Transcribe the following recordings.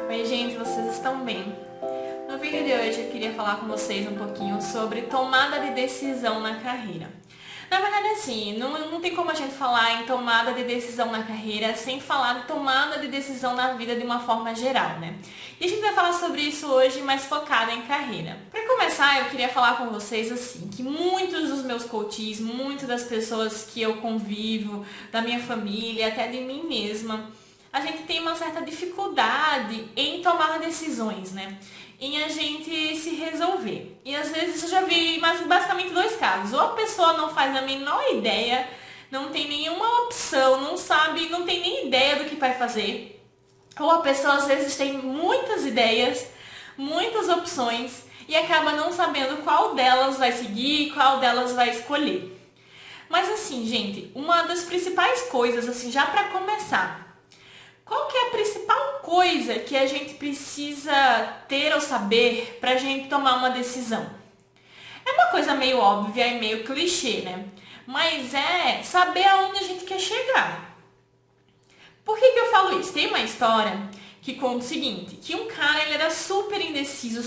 Oi gente, vocês estão bem? No vídeo de hoje eu queria falar com vocês um pouquinho sobre tomada de decisão na carreira. Na verdade assim, não tem como a gente falar em tomada de decisão na carreira sem falar de tomada de decisão na vida de uma forma geral, né? E a gente vai falar sobre isso hoje, mais focada em carreira. Para começar, eu queria falar com vocês assim, que muitos dos meus coaches, muitas das pessoas que eu convivo, da minha família, até de mim mesma, a gente tem uma certa dificuldade em tomar decisões, né? Em a gente se resolver. E às vezes eu já vi basicamente dois casos. Ou a pessoa não faz a menor ideia, não tem nenhuma opção, não sabe, não tem nem ideia do que vai fazer. Ou a pessoa às vezes tem muitas ideias, muitas opções e acaba não sabendo qual delas vai seguir, qual delas vai escolher. Mas assim, gente, uma das principais coisas, assim, já para começar, qual que é a principal coisa que a gente precisa ter ou saber para a gente tomar uma decisão? É uma coisa meio óbvia e meio clichê, né? Mas é saber aonde a gente quer chegar. Por que eu falo isso? Tem uma história que conta o seguinte, que um cara ele era super indeciso,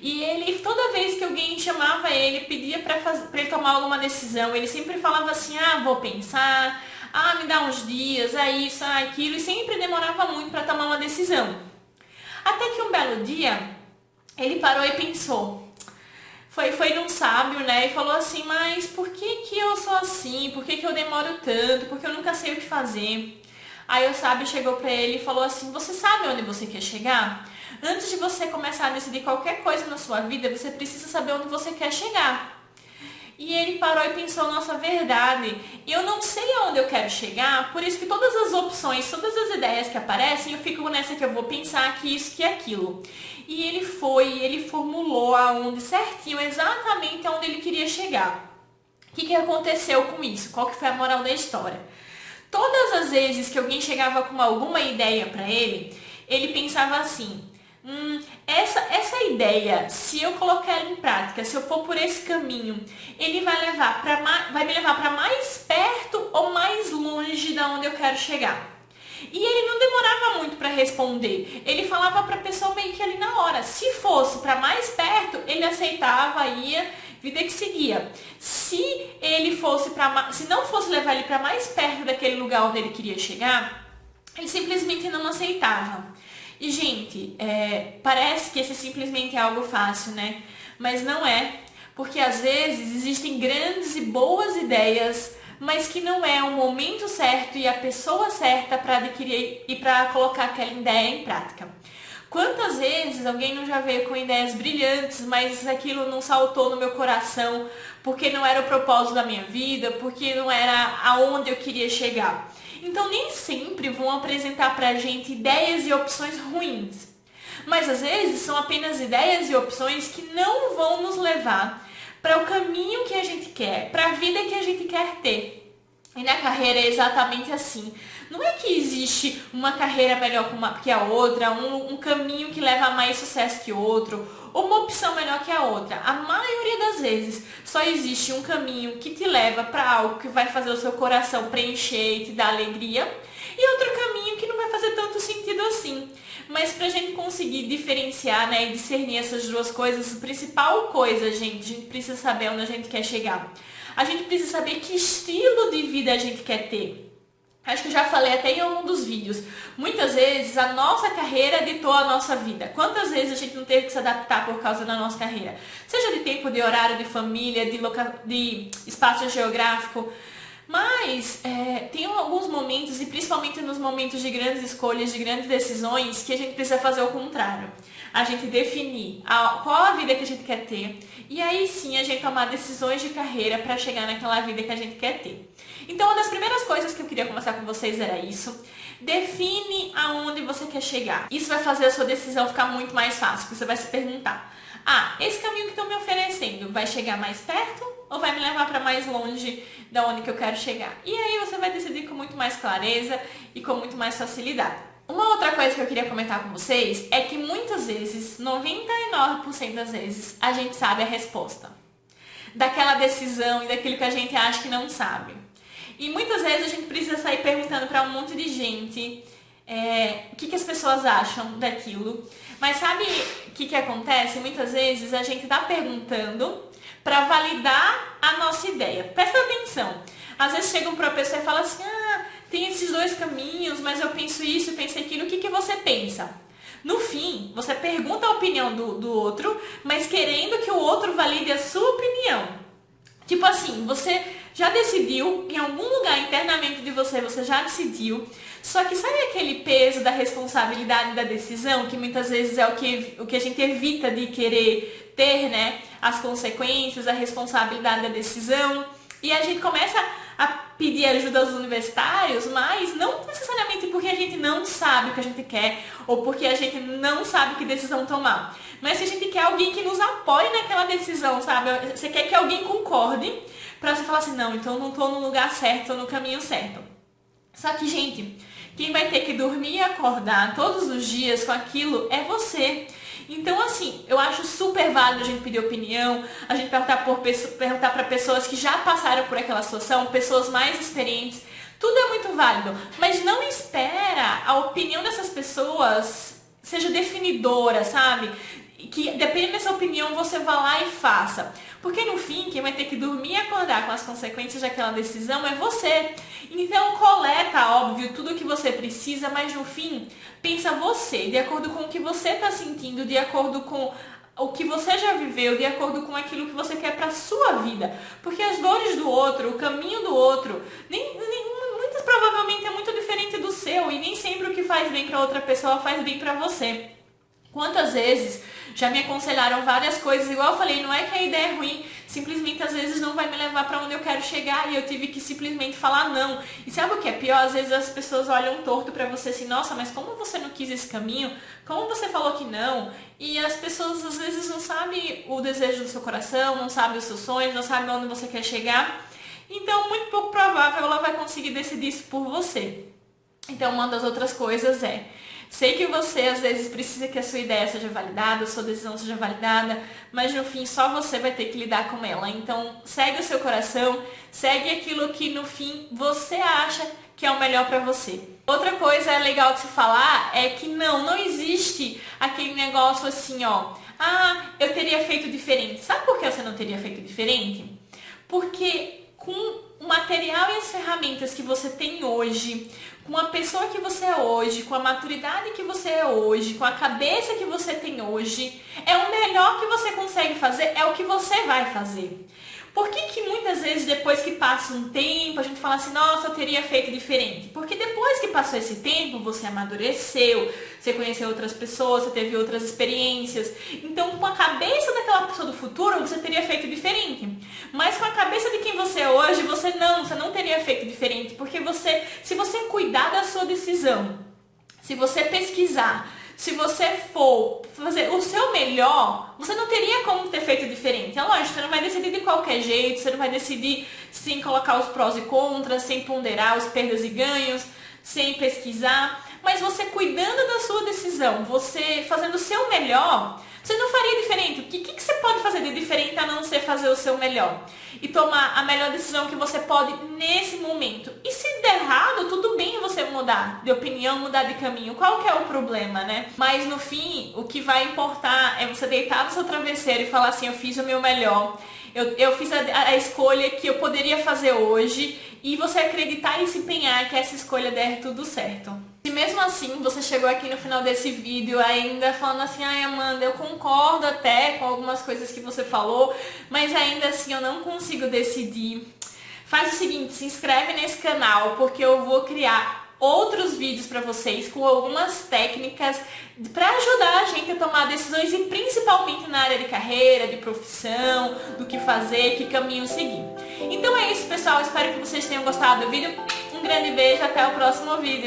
e ele, toda vez que alguém chamava ele, pedia para ele tomar alguma decisão, ele sempre falava assim, vou pensar, me dá uns dias, isso, aquilo, e sempre demorava muito para tomar uma decisão. Até que um belo dia, ele parou e pensou. Foi num sábio, né, e falou assim, mas por que eu sou assim? Por que eu demoro tanto? Porque eu nunca sei o que fazer. Aí o sábio chegou para ele e falou assim, você sabe onde você quer chegar? Antes de você começar a decidir qualquer coisa na sua vida, você precisa saber onde você quer chegar. E ele parou e pensou, nossa, verdade, eu não sei aonde eu quero chegar, por isso que todas as opções, todas as ideias que aparecem, eu fico nessa que eu vou pensar que isso, que aquilo. E ele formulou aonde certinho, exatamente aonde ele queria chegar. O que aconteceu com isso? Qual que foi a moral da história? Todas as vezes que alguém chegava com alguma ideia para ele pensava assim, essa ideia, se eu colocar ela em prática, se eu for por esse caminho, ele vai me levar para mais perto ou mais longe da onde eu quero chegar. E ele não demorava muito para responder. Ele falava para a pessoa meio que ali na hora. Se fosse para mais perto, ele aceitava, ia, vida que seguia. Se não fosse levar ele para mais perto daquele lugar onde ele queria chegar, ele simplesmente não aceitava. E, gente, parece que esse simplesmente é algo fácil, né? Mas não é, porque às vezes existem grandes e boas ideias, mas que não é o momento certo e a pessoa certa para adquirir e para colocar aquela ideia em prática. Quantas vezes alguém não já veio com ideias brilhantes, mas aquilo não saltou no meu coração, porque não era o propósito da minha vida, porque não era aonde eu queria chegar. Então nem sempre vão apresentar pra gente ideias e opções ruins. Mas às vezes são apenas ideias e opções que não vão nos levar para o caminho que a gente quer, para a vida que a gente quer ter. E na carreira é exatamente assim. Não é que existe uma carreira melhor que a outra, um caminho que leva a mais sucesso que o outro, ou uma opção melhor que a outra. A maioria das vezes só existe um caminho que te leva para algo que vai fazer o seu coração preencher e te dar alegria, e outro caminho que não vai fazer tanto sentido assim. Mas pra gente conseguir diferenciar, né, e discernir essas duas coisas, a principal coisa, gente, a gente precisa saber onde a gente quer chegar. A gente precisa saber que estilo de vida a gente quer ter. Acho que eu já falei até em algum dos vídeos. Muitas vezes a nossa carreira ditou a nossa vida. Quantas vezes a gente não teve que se adaptar por causa da nossa carreira? Seja de tempo, de horário, de família, de espaço geográfico. Mas tem alguns momentos, e principalmente nos momentos de grandes escolhas, de grandes decisões, que a gente precisa fazer o contrário. A gente definir qual a vida que a gente quer ter, e aí sim a gente tomar decisões de carreira para chegar naquela vida que a gente quer ter. Então uma das primeiras coisas que eu queria conversar com vocês era isso. Define aonde você quer chegar. Isso vai fazer a sua decisão ficar muito mais fácil, porque você vai se perguntar, esse caminho que estão me oferecendo vai chegar mais perto ou vai me levar para mais longe da onde que eu quero chegar? E aí você vai decidir com muito mais clareza e com muito mais facilidade. Uma outra coisa que eu queria comentar com vocês é que muitas vezes, 99% das vezes, a gente sabe a resposta daquela decisão e daquilo que a gente acha que não sabe. E muitas vezes a gente precisa sair perguntando para um monte de gente o que as pessoas acham daquilo. Mas sabe o que acontece? Muitas vezes a gente está perguntando para validar a nossa ideia. Presta atenção. Às vezes chegam para a pessoa e falam assim, tem esses dois caminhos, mas eu penso isso e penso aquilo, o que você pensa? No fim, você pergunta a opinião do outro, mas querendo que o outro valide a sua opinião. Tipo assim, você já decidiu, em algum lugar internamente de você, você já decidiu, só que sabe aquele peso da responsabilidade da decisão, que muitas vezes é o que a gente evita de querer ter, né? As consequências, a responsabilidade da decisão, e a gente começa a pedir ajuda aos universitários, mas não necessariamente porque a gente não sabe o que a gente quer ou porque a gente não sabe que decisão tomar. Mas se a gente quer alguém que nos apoie naquela decisão, sabe? Você quer que alguém concorde pra você falar assim, não, então eu não tô no lugar certo, tô no caminho certo. Só que, gente, quem vai ter que dormir e acordar todos os dias com aquilo é você. Então, assim, eu acho super válido a gente pedir opinião, a gente perguntar para pessoas que já passaram por aquela situação, pessoas mais experientes. Tudo é muito válido, mas não espera a opinião dessas pessoas seja definidora, sabe? Que dependendo dessa opinião você vá lá e faça. Porque no fim, quem vai ter que dormir e acordar com as consequências daquela decisão é você. Então coleta, óbvio, tudo o que você precisa, mas no fim, pensa você, de acordo com o que você está sentindo, de acordo com o que você já viveu, de acordo com aquilo que você quer para sua vida. Porque as dores do outro, o caminho do outro, muitas provavelmente é muito diferente do seu e nem sempre o que faz bem para outra pessoa faz bem para você. Quantas vezes já me aconselharam várias coisas, igual eu falei, não é que a ideia é ruim, simplesmente às vezes não vai me levar para onde eu quero chegar e eu tive que simplesmente falar não. E sabe o que é pior? Às vezes as pessoas olham torto para você assim, nossa, mas como você não quis esse caminho? Como você falou que não? E as pessoas às vezes não sabem o desejo do seu coração, não sabem os seus sonhos, não sabem onde você quer chegar. Então, muito pouco provável ela vai conseguir decidir isso por você. Então, uma das outras coisas sei que você às vezes precisa que a sua ideia seja validada, a sua decisão seja validada, mas no fim só você vai ter que lidar com ela. Então segue o seu coração, segue aquilo que no fim você acha que é o melhor para você. Outra coisa legal de se falar é que não existe aquele negócio assim, eu teria feito diferente. Sabe por que você não teria feito diferente? Porque com o material e as ferramentas que você tem hoje, com a pessoa que você é hoje, com a maturidade que você é hoje, com a cabeça que você tem hoje, é o melhor que você consegue fazer, é o que você vai fazer. Por que muitas vezes depois que passa um tempo a gente fala assim, nossa, eu teria feito diferente? Porque depois que passou esse tempo, você amadureceu, você conheceu outras pessoas, você teve outras experiências. Então, com a cabeça daquela pessoa do futuro, você teria feito diferente. Mas com a cabeça de quem você é hoje, você não teria feito diferente. Porque se você cuidar da sua decisão, se você pesquisar, se você for fazer o seu melhor, você não teria como ter feito diferente. É lógico, você não vai decidir de qualquer jeito, você não vai decidir sem colocar os prós e contras, sem ponderar os perdas e ganhos, sem pesquisar. Mas você cuidando da sua decisão, você fazendo o seu melhor, você não faria diferente. O que você pode fazer de diferente a não ser fazer o seu melhor? E tomar a melhor decisão que você pode nesse momento. E se der errado, tudo bem você mudar de opinião, mudar de caminho. Qual que é o problema, né? Mas no fim, o que vai importar é você deitar no seu travesseiro e falar assim, eu fiz o meu melhor. Eu fiz a escolha que eu poderia fazer hoje. E você acreditar e se empenhar que essa escolha der tudo certo. E mesmo assim, você chegou aqui no final desse vídeo ainda falando assim, ai Amanda, eu concordo até com algumas coisas que você falou, mas ainda assim eu não consigo decidir. Faz o seguinte, se inscreve nesse canal, porque eu vou criar outros vídeos para vocês com algumas técnicas para ajudar a gente a tomar decisões e principalmente na área de carreira, de profissão, do que fazer, que caminho seguir. Então é isso, pessoal. Espero que vocês tenham gostado do vídeo. Um grande beijo, até o próximo vídeo.